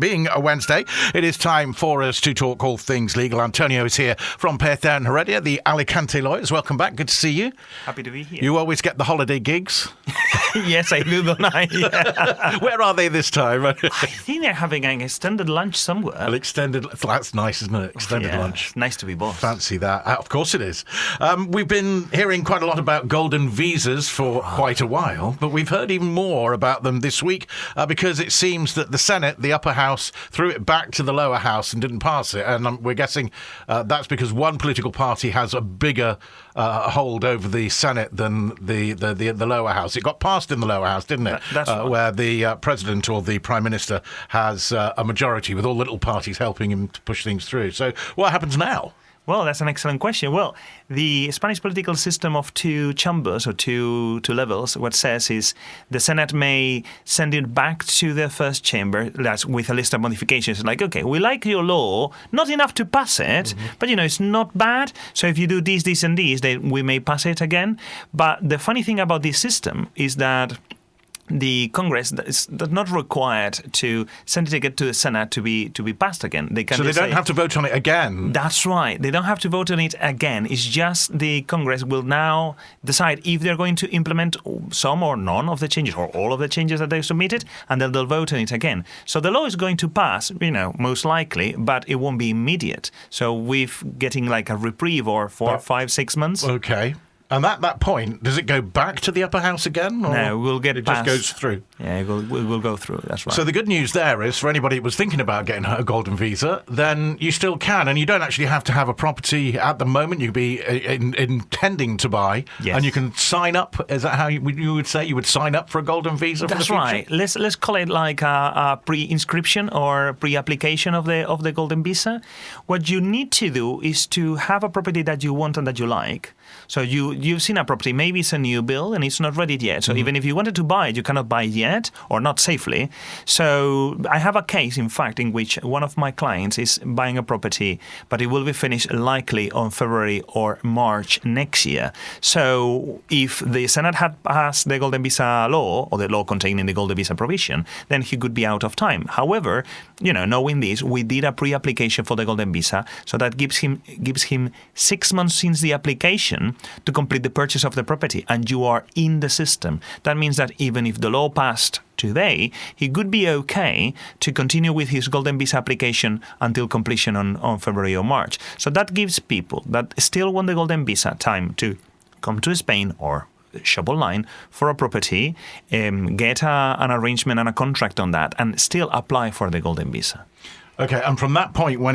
being a Wednesday, it is time for us to talk all things legal. Antonio is here from Pellicer and Heredia, the Alicante lawyers. Welcome back. Good to see you. Happy to be here. You always get the holiday gigs. Yes, I do, don't I? Yeah. Where are they this time? I think they're having an extended lunch somewhere. An extended, that's nice, isn't it? Extended lunch. It's nice to be boss. Fancy that. Of course it is. We've been hearing quite a lot about golden visas for quite a while, but we've heard even more about them this week because it seems that the Senate, the upper house, threw it back to the lower house and didn't pass it. And we're guessing that's because one political party has a bigger hold over the Senate than the lower house. It got passed in the lower house, didn't it? That's right. Where the president or the prime minister has a majority with all the little parties helping him to push things through. So what happens now? Well, that's an excellent question. Well, the Spanish political system of two chambers or two levels, what says is the Senate may send it back to the first chamber with a list of modifications. Like, okay, we like your law, not enough to pass it, but, it's not bad. So if you do this, and this, then we may pass it again. But the funny thing about this system is that the Congress is not required to send it again to the Senate to be passed again. They can so they don't have to vote on it again? That's right. They don't have to vote on it again. It's just the Congress will now decide if they're going to implement some or none of the changes or all of the changes that they submitted, and then they'll vote on it again. So the law is going to pass, most likely, but it won't be immediate. So we're getting like a reprieve or 4, 5, 6 months. Okay. And at that point, does it go back to the upper house again? Or no, we'll get it past. Just goes through. Yeah, it will go through. That's right. So the good news there is, for anybody who was thinking about getting a golden visa, then you still can, and you don't actually have to have a property at the moment. You could be intending to buy, yes. And you can sign up. Is that how you would say you would sign up for a golden visa? That's for the right. Let's call it like a pre-inscription or pre-application of the golden visa. What you need to do is to have a property that you want and that you like. So you've seen a property, maybe it's a new build and it's not ready yet. So even if you wanted to buy it, you cannot buy it yet or not safely. So I have a case, in fact, in which one of my clients is buying a property, but it will be finished likely on February or March next year. So if the Senate had passed the Golden Visa law or the law containing the Golden Visa provision, then he could be out of time. However, knowing this, we did a pre-application for the Golden Visa, so that gives him 6 months since the application to complete the purchase of the property, and you are in the system. That means that even if the law passed today, he could be okay to continue with his Golden Visa application until completion on February or March. So that gives people that still want the Golden Visa time to come to Spain or shop online for a property, get an arrangement and a contract on that, and still apply for the Golden Visa. Okay, and from that point, when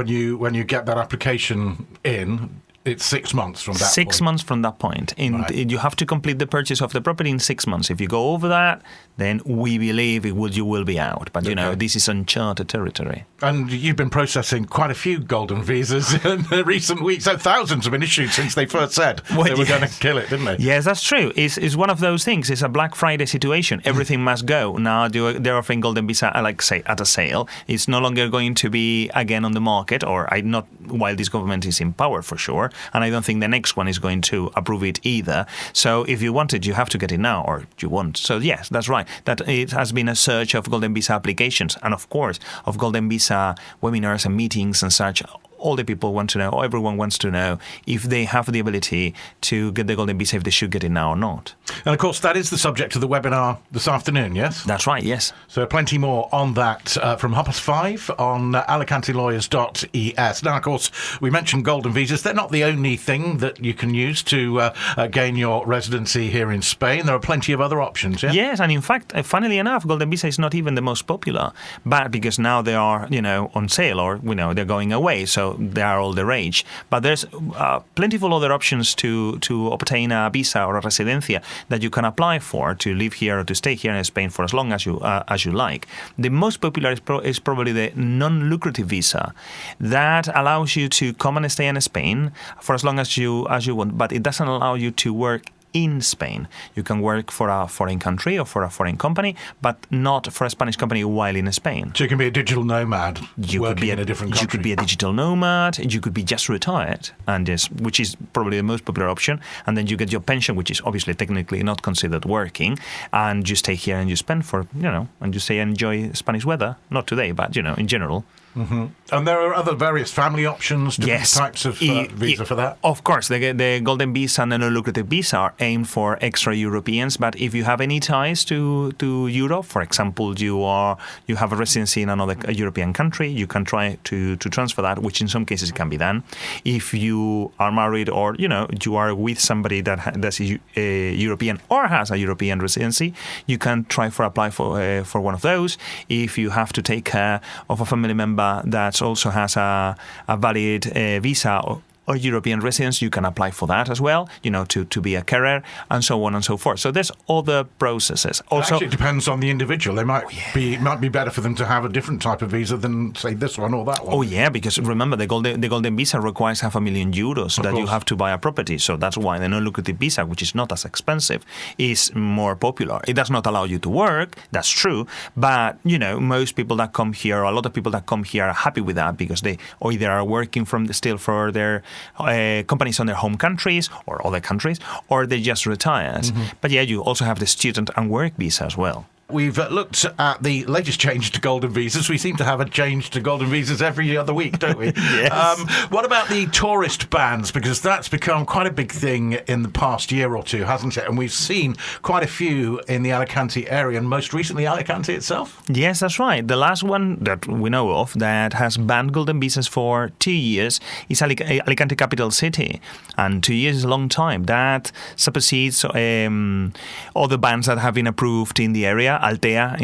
you get that application in, it's 6 months from that point. 6 months from that point. Right. You have to complete the purchase of the property in 6 months. If you go over that, then we believe you will be out. But, this is uncharted territory. And you've been processing quite a few golden visas in the recent weeks. So thousands have been issued since they first said they were going to kill it, didn't they? Yes, that's true. It's one of those things. It's a Black Friday situation. Everything must go. Now they're offering Golden Visa, say, at a sale. It's no longer going to be again on the market, or not while this government is in power for sure. And I don't think the next one is going to approve it either. So if you want it, you have to get it now, or you won't. So yes, that's right. That it has been a surge of Golden Visa applications, and of course of Golden Visa webinars and meetings and such. All the people want to know, or everyone wants to know, if they have the ability to get the Golden Visa, if they should get it now or not. And of course, that is the subject of the webinar this afternoon, yes? That's right, yes. So plenty more on that from 5:30 on alicantelawyers.es. Now, of course, we mentioned golden visas. They're not the only thing that you can use to gain your residency here in Spain. There are plenty of other options, yeah? Yes, and in fact, funnily enough, Golden Visa is not even the most popular, but because now they are, on sale, or, they're going away. So they are all the rage. But there's plentiful other options to obtain a visa or a residencia that you can apply for to live here or to stay here in Spain for as long as you like. The most popular is probably the non-lucrative visa that allows you to come and stay in Spain for as long as you want, but it doesn't allow you to work in Spain. You can work for a foreign country or for a foreign company, but not for a Spanish company while in Spain. So you can be a digital nomad working in a different country. You could be a digital nomad. You could be just retired, which is probably the most popular option. And then you get your pension, which is obviously technically not considered working, and you stay here and you spend and you stay and enjoy Spanish weather. Not today, but in general. Mm-hmm. And there are other various family options, different types of visa for that? Of course, the Golden Visa and the non-lucrative visa are aimed for extra Europeans, but if you have any ties to Europe, for example, you have a residency in another European country, you can try to transfer that, which in some cases can be done. If you are married or, you are with somebody that's a European or has a European residency, you can try for apply for one of those. If you have to take care of a family member that also has a valid visa or European residence, you can apply for that as well, to be a carer and so on and so forth. So there's other processes. Also, actually, it depends on the individual. They might be better for them to have a different type of visa than, say, this one or that one. Oh yeah, because remember the golden visa requires €500,000 that you have to buy a property. So that's why the non-lucrative visa, which is not as expensive, is more popular. It does not allow you to work. That's true, but most people that come here, a lot of people that come here, are happy with that because they either are working still for their companies on their home countries or other countries, or they just retired. Mm-hmm. But yeah, you also have the student and work visa as well. We've looked at the latest change to golden visas. We seem to have a change to golden visas every other week, don't we? Yes. What about the tourist bans? Because that's become quite a big thing in the past year or two, hasn't it? And we've seen quite a few in the Alicante area, and most recently Alicante itself. Yes, that's right. The last one that we know of that has banned golden visas for 2 years is Alicante capital city. And 2 years is a long time. That supersedes other bans that have been approved in the area. Altea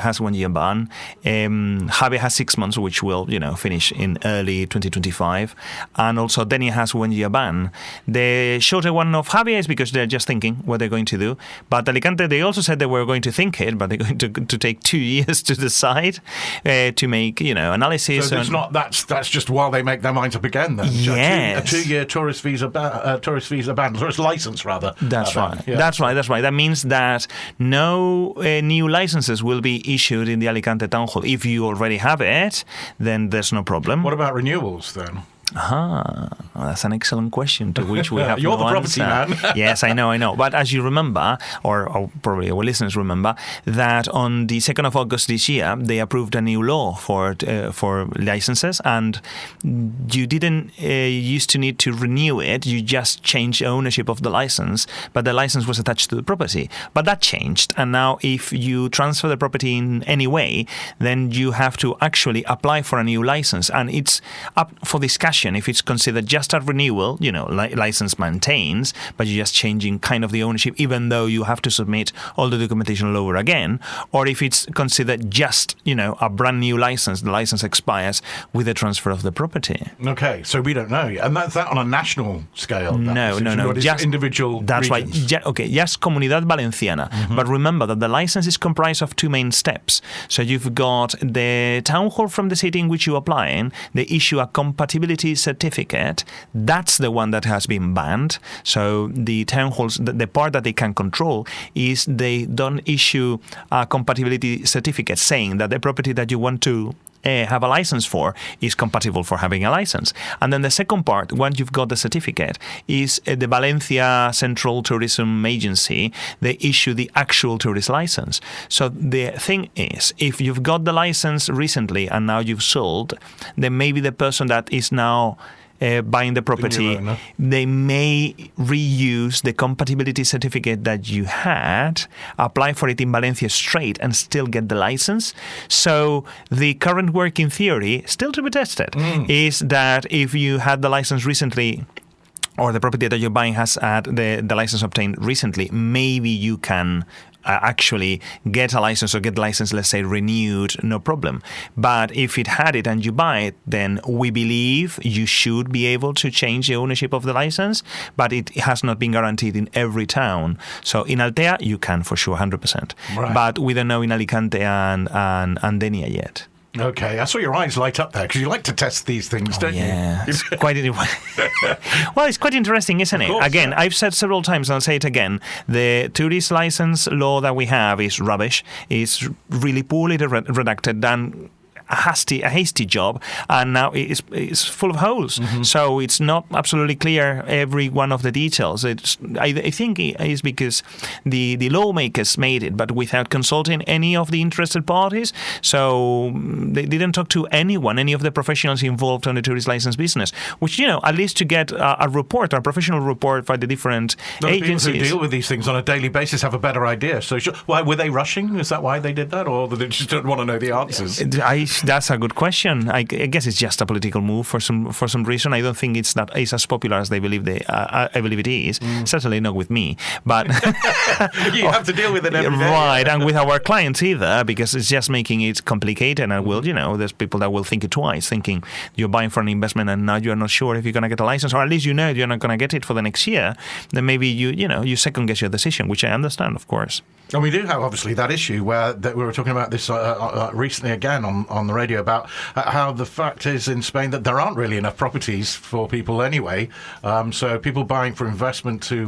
has 1 year ban. Javier has 6 months, which will finish in early 2025, and also Denia has 1 year ban. The shorter one of Javier is because they're just thinking what they're going to do. But Alicante, they also said they were going to think it, but they're going to take 2 years to decide to make analysis. So it's not that's just while they make their minds up again. Then yes, a 2 year tourist visa ban, tourist license rather. That's right. Yeah. That's right. That means that no new licenses will be issued in the Alicante town hall. If you already have it, then there's no problem. What about renewals then? That's an excellent question to which we have You're no the property answer. man. Yes, I know. But as you remember, or probably our listeners remember, that on the 2nd of August this year, they approved a new law for licenses, and you didn't used to need to renew it. You just changed ownership of the license, but the license was attached to the property. But that changed, and now if you transfer the property in any way, then you have to actually apply for a new license, and it's up for discussion if it's considered just a renewal, license maintains, but you're just changing kind of the ownership, even though you have to submit all the documentation all over again, or if it's considered just, a brand new license, the license expires with the transfer of the property. Okay, so we don't know yet. And that's that on a national scale? No. Just individual That's regions. right. Okay, just Comunidad Valenciana. Mm-hmm. But remember that the license is comprised of 2 main steps. So you've got the town hall from the city in which you apply in. They issue a compatibility certificate. That's the one that has been banned. So the town halls, the part that they can control is they don't issue a compatibility certificate saying that the property that you want to have a license for is compatible for having a license. And then the second part, once you've got the certificate, is the Valencia Central Tourism Agency. They issue the actual tourist license. So the thing is, if you've got the license recently and now you've sold, then maybe the person that is now buying the property, they may reuse the compatibility certificate that you had, apply for it in Valencia straight, and still get the license. So the current working theory, still to be tested, is that if you had the license recently, or the property that you're buying has had the license obtained recently, maybe you can actually get a license or get the license, let's say, renewed, no problem. But if it had it and you buy it, then we believe you should be able to change the ownership of the license, but it has not been guaranteed in every town. So in Altea, you can for sure, 100%. Right. But we don't know in Alicante and Denia yet. Okay, I saw your eyes light up there because you like to test these things, don't Yeah, you? it's quite. Well, it's quite interesting, isn't it? course, Again, yeah. I've said several times, and I'll say it again: the tourist license law that we have is rubbish. It's really poorly redacted, done a hasty job, and now it's full of holes. So it's not absolutely clear every one of the details. I think it is because the lawmakers made it, but without consulting any of the interested parties. So they didn't talk to anyone, any of the professionals involved on the tourist license business. Which at least to get a professional report by the different agencies. People who deal with these things on a daily basis have a better idea. So why were they rushing? Is that why they did that, or they just don't want to know the answers? That's a good question. I guess it's just a political move for some reason. I don't think it's as popular as they believe I believe it is. Certainly not with me. But you have to deal with it every day. Right, and with our clients either, because it's just making it complicated. And there's people that will think it twice, thinking you're buying for an investment and now you're not sure if you're going to get a license, or at least you're not going to get it for the next year. Then maybe you second guess your decision, which I understand, of course. And we do have, obviously, that issue that we were talking about this recently again on the radio about how the fact is in Spain that there aren't really enough properties for people anyway. So people buying for investment to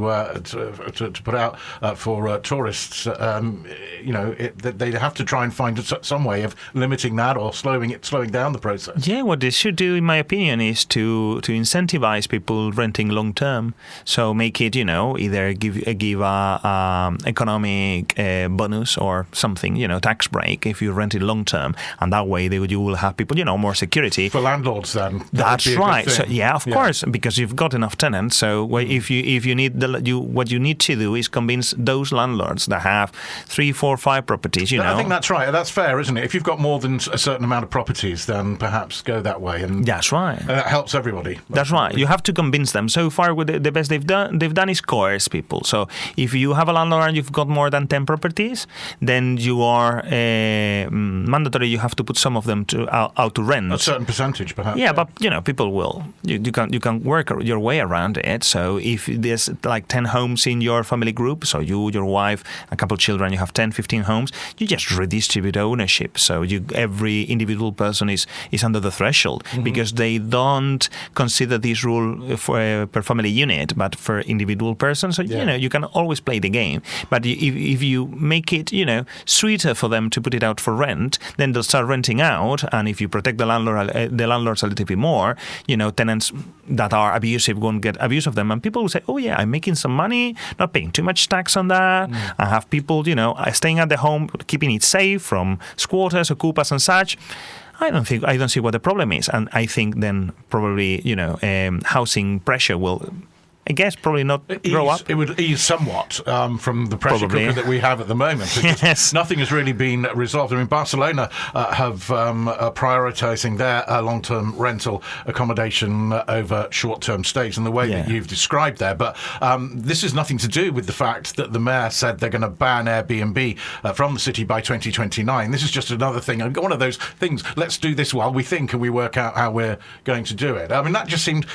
put out for tourists, they have to try and find some way of limiting that or slowing down the process. Yeah, what they should do, in my opinion, is to incentivize people renting long term. So make it, either give a economic bonus or something, tax break if you rent it long term, and that way you will have people, more security for landlords. Then that's right. So of course, because you've got enough tenants. So if you need what you need to do is convince those landlords that have 3, 4, 5 properties. I think that's right. That's fair, isn't it? If you've got more than a certain amount of properties, then perhaps go that way, and that's right. And that helps everybody. That's right. You have to convince them. So far, with the best they've done is coerce people. So if you have a landlord and you've got more than 10 properties, then you are mandatory. You have to put some of them out to rent. A certain percentage, perhaps. Yeah, but people will. You can work your way around it. So if there's like 10 homes in your family group, so you, your wife, a couple of children, you have 10, 15 homes, you just redistribute ownership. So every individual person is under the threshold, because they don't consider this rule for per family unit, but for individual persons. So you can always play the game. But if you make it sweeter for them to put it out for rent, then they'll start renting out. And if you protect the landlords a little bit more, tenants that are abusive won't get abuse of them, and people will say, oh yeah, I'm making some money, not paying too much tax on that. I have people staying at the home, keeping it safe from squatters, ocupas and such. I don't see what the problem is, and I think then probably housing pressure will, I guess, probably not grow up. It would ease somewhat from the pressure Probably. cooker that we have at the moment. Yes. Nothing has really been resolved. I mean, Barcelona have prioritising their long-term rental accommodation over short-term stays in the way that you've described there. But this has nothing to do with the fact that the mayor said they're going to ban Airbnb from the city by 2029. This is just another thing. One of those things, let's do this while we think and we work out how we're going to do it. I mean, that just seemed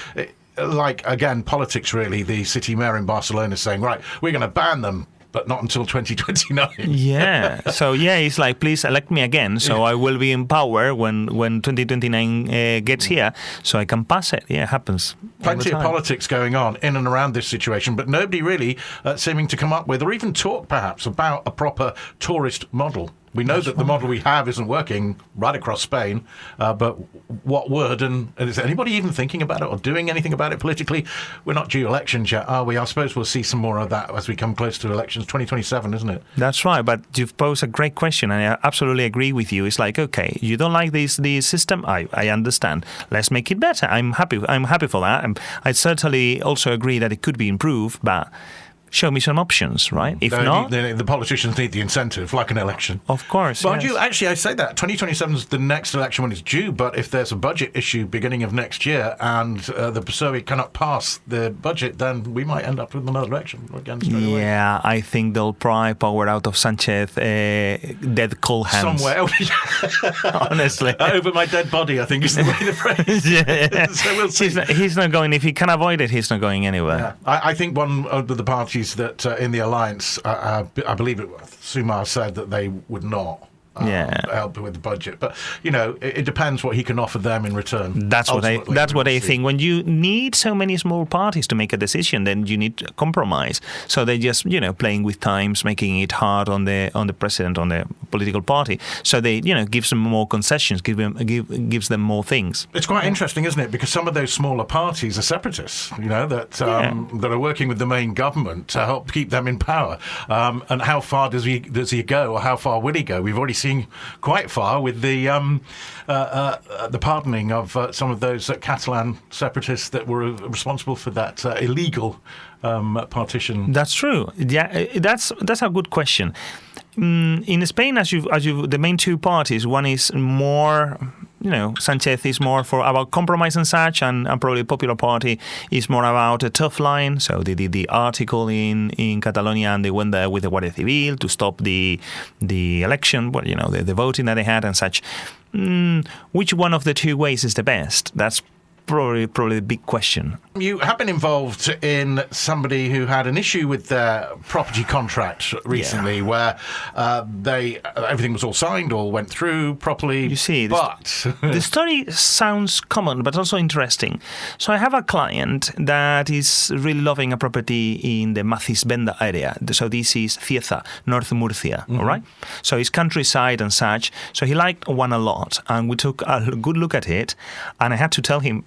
like, again, politics, really. The city mayor in Barcelona saying, right, we're going to ban them, but not until 2029. Yeah. So, it's like, please elect me again, so I will be in power when 2029 gets here, so I can pass it. Yeah, it happens. Plenty of politics going on in and around this situation, but nobody really seeming to come up with, or even talk, perhaps, about a proper tourist model. We know that the model we have isn't working right across Spain, but what would, and is anybody even thinking about it or doing anything about it politically? We're not due elections yet, are we? I suppose we'll see some more of that as we come close to elections. 2027, isn't it? That's right, but you've posed a great question, and I absolutely agree with you. It's like, okay, you don't like this system? I understand. Let's make it better. I'm happy for that. And I certainly also agree that it could be improved, but show me some options, right? If not, the politicians need the incentive, like an election. Of course. Mind you, actually, I say that 2027 is the next election when it's due. But if there's a budget issue beginning of next year and the PSOE cannot pass the budget, then we might end up with another election again straight away. Yeah, I think they'll pry power out of Sanchez dead cold hands somewhere. Honestly, over my dead body, I think is the way the phrase. Yeah. So we'll see. He's not going. If he can avoid it, he's not going anywhere. Yeah. I think one of the parties that in the alliance, I believe Sumar said that they would not. help with the budget. But, it depends what he can offer them in return. That's what I think. When you need so many small parties to make a decision, then you need a compromise. So they just, playing with times, making it hard on the president, on the political party. So they, gives them more concessions, gives them more things. It's quite interesting, isn't it? Because some of those smaller parties are separatists, that are working with the main government to help keep them in power. And how far does he go, or how far will he go? We've already seen quite far with the pardoning of some of those Catalan separatists that were responsible for that illegal partition. That's true. Yeah, that's a good question. In Spain, as you, the main two parties, one is more, Sanchez is more about compromise and such, and probably Popular Party is more about a tough line. So they did the article in Catalonia, and they went there with the Guardia Civil to stop the election, the voting that they had and such. Which one of the two ways is the best? That's probably the big question. You have been involved in somebody who had an issue with their property contract recently, where everything was all signed, all went through properly. You see, but the story sounds common, but also interesting. So I have a client that is really loving a property in the Macisbenda area. So this is Cieza, North Murcia, all right? So it's countryside and such. So he liked one a lot, and we took a good look at it, and I had to tell him,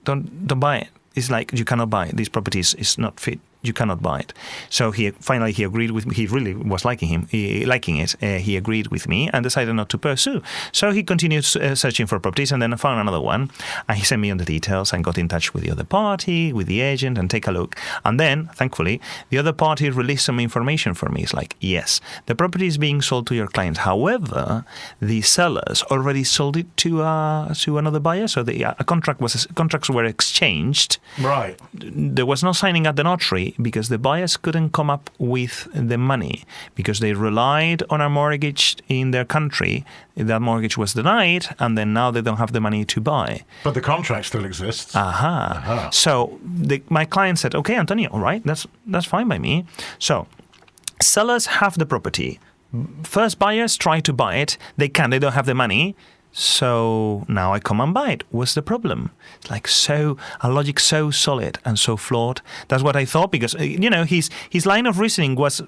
don't buy it. It's like, you cannot buy it. This property is not fit. You cannot buy it. So he agreed with me. He really was liking it. He agreed with me and decided not to pursue. So he continued searching for properties, and then I found another one. And he sent me on the details and got in touch with the other party, with the agent, and take a look. And then, thankfully, the other party released some information for me. It's like, yes, the property is being sold to your client. However, the sellers already sold it to another buyer. So the contracts were exchanged. Right. There was no signing at the notary, because the buyers couldn't come up with the money because they relied on a mortgage in their country. That mortgage was denied, and then now they don't have the money to buy. But the contract still exists. So my client said, okay, Antonio, all right, that's fine by me. So sellers have the property. First buyers try to buy it. They don't have the money. So now I come and buy it. What's the problem? It's like a logic so solid and so flawed. That's what I thought, because his line of reasoning was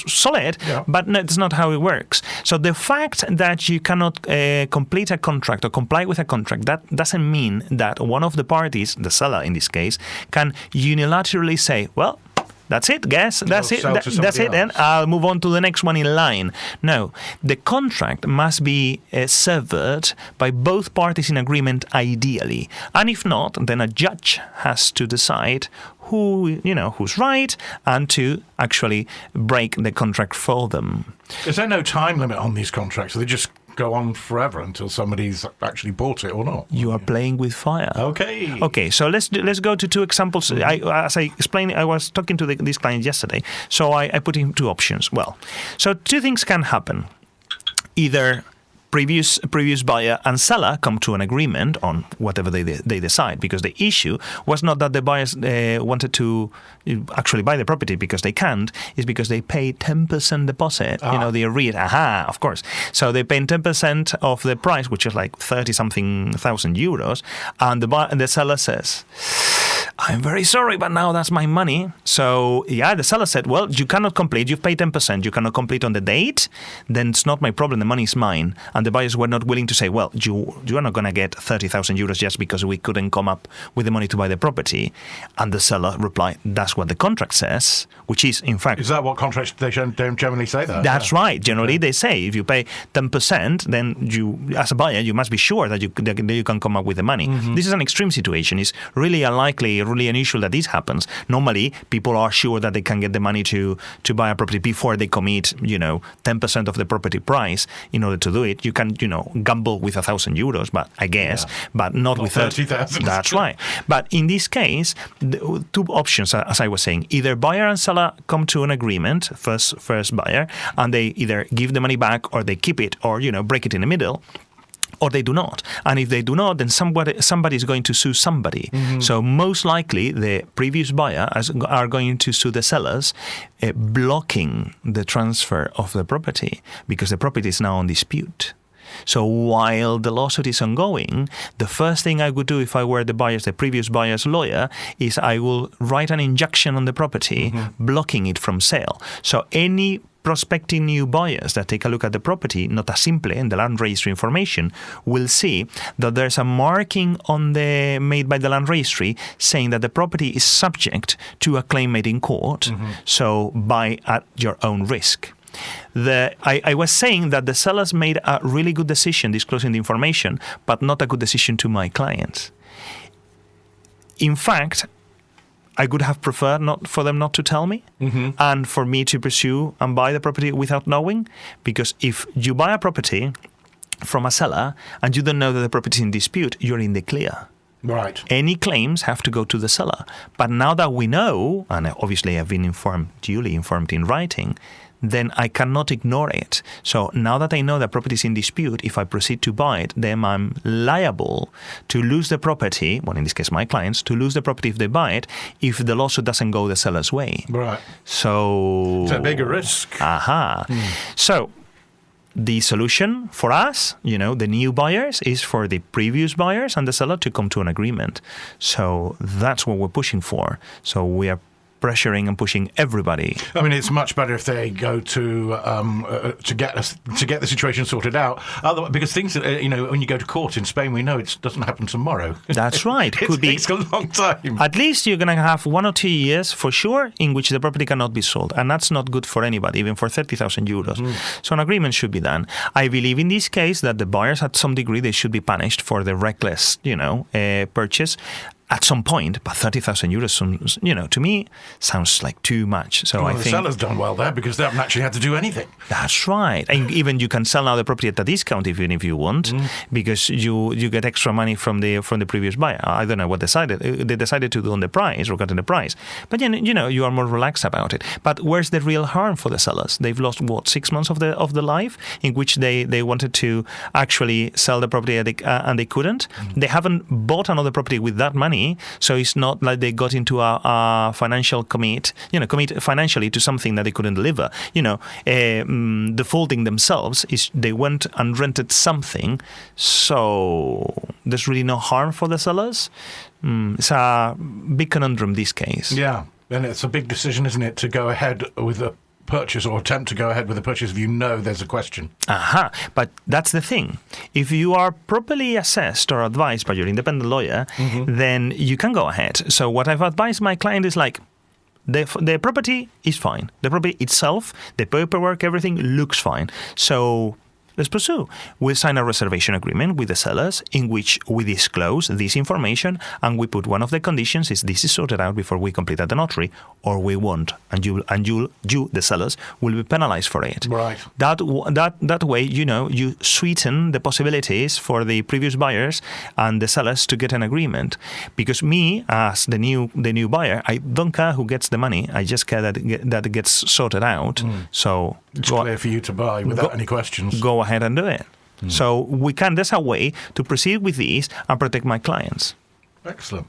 solid, but no, that's not how it works. So the fact that you cannot complete a contract or comply with a contract, that doesn't mean that one of the parties, the seller in this case, can unilaterally say, well, that's it, guys. That's it. Then I'll move on to the next one in line. No, the contract must be severed by both parties in agreement, ideally. And if not, then a judge has to decide who's right, and to actually break the contract for them. Is there no time limit on these contracts? They just go on forever until somebody's actually bought it or not? You are playing with fire. Okay. So let's go to two examples. As I explained, I was talking to this client yesterday. So I put him two options. Well, so two things can happen. Either previous buyer and seller come to an agreement on whatever they decide, because the issue was not that the buyers wanted to actually buy the property because they can't, is because they pay 10% deposit. They arrears. Of course. So they pay 10% of the price, which is like 30-something thousand euros, and the seller says, I'm very sorry, but now that's my money. So, the seller said, well, you cannot complete. You've paid 10%. You cannot complete on the date. Then it's not my problem. The money is mine. And the buyers were not willing to say, well, you are not going to get 30,000 euros just because we couldn't come up with the money to buy the property. And the seller replied, that's what the contract says, which is, in fact... Is that what contracts, they don't generally say that? That's right. Generally, they say if you pay 10%, then you, as a buyer, you must be sure that you can come up with the money. Mm-hmm. This is an extreme situation. It's really unlikely, really unusual that this happens. Normally, people are sure that they can get the money to buy a property before they commit, 10% of the property price in order to do it. You can, gamble with 1,000 euros, but I guess, but not with 30,000. That's right. But in this case, the two options, as I was saying, either buyer and seller come to an agreement, first buyer, and they either give the money back or they keep it or, break it in the middle. or they do not. And if they do not, then somebody is going to sue somebody. So most likely the previous buyer are going to sue the sellers, blocking the transfer of the property because the property is now on dispute. So while the lawsuit is ongoing, the first thing I would do if I were the previous buyer's lawyer, is I will write an injunction on the property, blocking it from sale. So any prospecting new buyers that take a look at the property, nota simple, in the land registry information, will see that there's a marking made by the land registry saying that the property is subject to a claim made in court, so buy at your own risk. I was saying that the sellers made a really good decision disclosing the information, but not a good decision to my clients. In fact, I would have preferred for them not to tell me and for me to pursue and buy the property without knowing, because if you buy a property from a seller and you don't know that the property is in dispute, you're in the clear. Right. Any claims have to go to the seller. But now that we know, and obviously I've been duly informed in writing, then I cannot ignore it. So now that I know that property is in dispute, if I proceed to buy it, then I'm liable to lose the property, well, in this case, my clients, to lose the property if they buy it, if the lawsuit doesn't go the seller's way. Right. So... It's a bigger risk. So the solution for us, the new buyers, is for the previous buyers and the seller to come to an agreement. So that's what we're pushing for. So we are pressuring and pushing everybody. I mean, it's much better if they go to get the situation sorted out. Because things, when you go to court in Spain, we know it doesn't happen tomorrow. That's right. It takes a long time. At least you're going to have 1 or 2 years for sure in which the property cannot be sold, and that's not good for anybody, even for 30,000 euros. So an agreement should be done. I believe in this case that the buyers, at some degree, they should be punished for the reckless, purchase at some point, but 30,000 euros, to me, sounds like too much. So I think the seller's done well there because they haven't actually had to do anything. That's right. And even you can sell now the property at a discount even if you want, because you get extra money from the previous buyer. I don't know what they decided to do on the price, regarding the price. But you are more relaxed about it. But where's the real harm for the sellers? They've lost 6 months of the life in which they wanted to actually sell the property and they couldn't. They haven't bought another property with that money. So it's not like they got into a financial commit financially to something that they couldn't deliver. Defaulting themselves is they went and rented something. So there's really no harm for the sellers. It's a big conundrum, this case. Yeah, and it's a big decision, isn't it, to go ahead with a purchase or attempt to go ahead with a purchase if there's a question. But that's the thing. If you are properly assessed or advised by your independent lawyer, then you can go ahead. So what I've advised my client is the property is fine. The property itself, the paperwork, everything looks fine. So let's pursue. We'll sign a reservation agreement with the sellers in which we disclose this information, and we put one of the conditions is this is sorted out before we complete at the notary, or we won't, and you, the sellers, will be penalized for it. Right. That way, you sweeten the possibilities for the previous buyers and the sellers to get an agreement. Because me, as the new buyer, I don't care who gets the money. I just care that it gets sorted out. So it's clear for you to buy without any questions. Go ahead and do it. So there's a way to proceed with these and protect my clients. Excellent.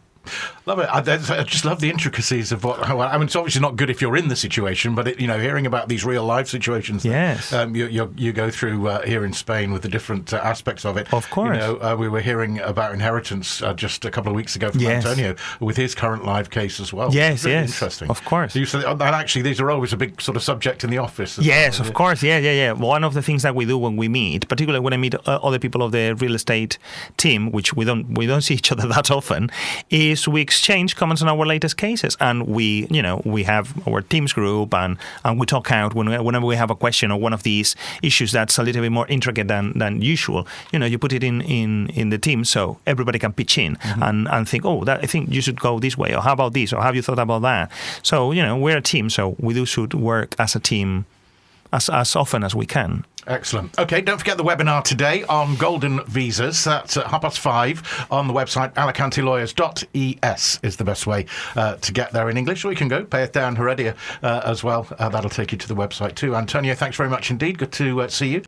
Love it. I just love the intricacies of it's obviously not good if you're in the situation, but hearing about these real life situations that you go through here in Spain with the different aspects of it. Of course. We were hearing about inheritance just a couple of weeks ago from Antonio with his current live case as well. Yes, really interesting. Of course. You said, and actually, these are always a big sort of subject in the office. Yes, of course. Yeah. One of the things that we do when we meet, particularly when I meet other people of the real estate team, which we don't see each other that often, is we exchange comments on our latest cases, and we have our Teams group and we talk out whenever we have a question or one of these issues that's a little bit more intricate than usual. You put it in the team so everybody can pitch in and think, I think you should go this way, or how about this, or have you thought about that? So we're a team, so we should work as a team as often as we can. Excellent. Okay, don't forget the webinar today on golden visas. That's at 5:30 on the website. AlicanteLawyers.es is the best way to get there in English. Or you can go pay it down Heredia as well. That'll take you to the website too. Antonio, thanks very much indeed. Good to see you.